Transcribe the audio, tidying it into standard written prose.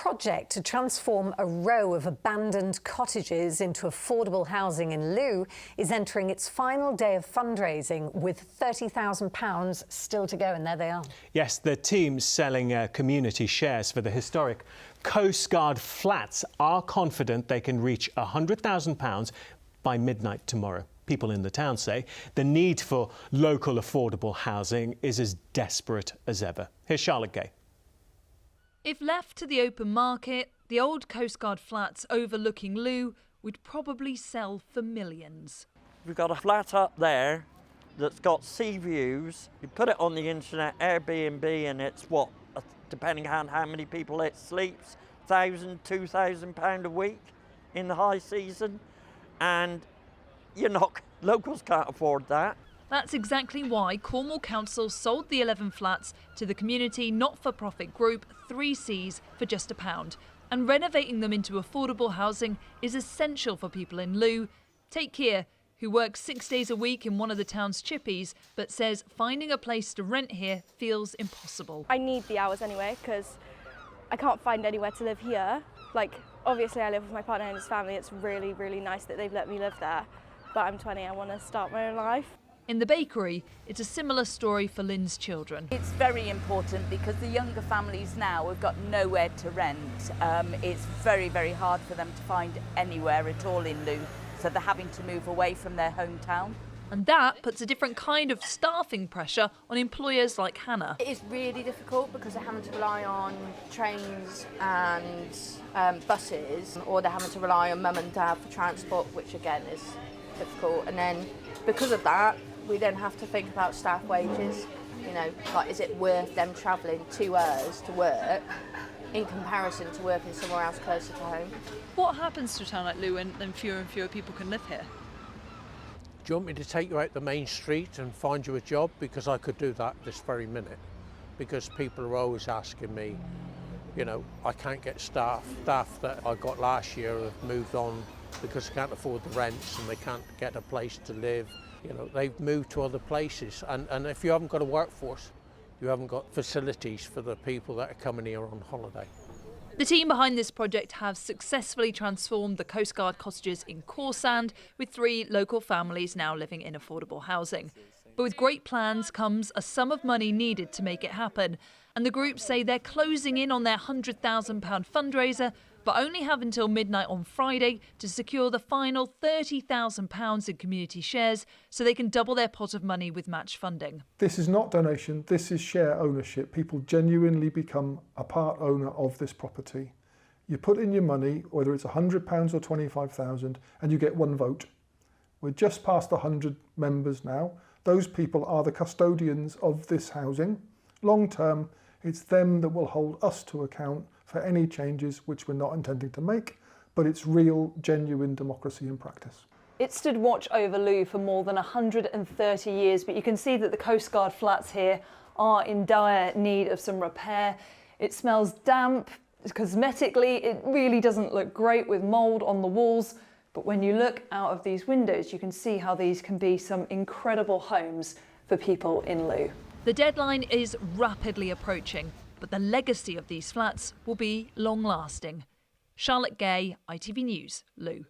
project to transform a row of abandoned cottages into affordable housing in Looe is entering its final day of fundraising with £30,000 still to go, and there they are. Yes, the team's selling community shares for the historic Coastguard flats are confident they can reach £100,000 by midnight tomorrow. People in the town say the need for local affordable housing is as desperate as ever. Here's Charlotte Gay. If left to the open market, the old Coastguard flats overlooking Looe would probably sell for millions. We've got a flat up there that's got sea views. You put it on the internet, Airbnb, and it's what, depending on how many people it sleeps, £1,000, £2,000 a week in the high season. And locals can't afford that. That's exactly why Cornwall Council sold the 11 flats to the community not-for-profit group 3Cs for just £1. And renovating them into affordable housing is essential for people in Looe. Take Keir, who works 6 days a week in one of the town's chippies, but says finding a place to rent here feels impossible. I need the hours anyway, because I can't find anywhere to live here. Obviously I live with my partner and his family. It's really, really nice that they've let me live there. But I'm 20, I want to start my own life. In the bakery, it's a similar story for Lynn's children. It's very important because the younger families now have got nowhere to rent. It's very, very hard for them to find anywhere at all in Looe, so they're having to move away from their hometown. And that puts a different kind of staffing pressure on employers like Hannah. It is really difficult because they're having to rely on trains and buses, or they're having to rely on mum and dad for transport, which again is difficult. And then because of that, we then have to think about staff wages. Is it worth them travelling 2 hours to work in comparison to working somewhere else closer to home? What happens to a town like Looe when fewer and fewer people can live here? Do you want me to take you out the main street and find you a job? Because I could do that this very minute. Because people are always asking me, I can't get staff. Staff that I got last year have moved on because they can't afford the rents and they can't get a place to live. They've moved to other places. And if you haven't got a workforce, you haven't got facilities for the people that are coming here on holiday. The team behind this project have successfully transformed the Coastguard cottages in Corsand, with 3 local families now living in affordable housing. But with great plans comes a sum of money needed to make it happen. And the group say they're closing in on their £100,000 fundraiser, but only have until midnight on Friday to secure the final £30,000 in community shares so they can double their pot of money with match funding. This is not donation, this is share ownership. People genuinely become a part owner of this property. You put in your money, whether it's £100 or £25,000, and you get 1 vote. We're just past 100 members now. Those people are the custodians of this housing. Long term, it's them that will hold us to account for any changes which we're not intending to make, but it's real, genuine democracy in practice. It stood watch over Looe for more than 130 years, but you can see that the Coastguard flats here are in dire need of some repair. It smells damp. Cosmetically, it really doesn't look great with mould on the walls, but when you look out of these windows, you can see how these can be some incredible homes for people in Looe. The deadline is rapidly approaching, but the legacy of these flats will be long-lasting. Charlotte Gay, ITV News, Looe.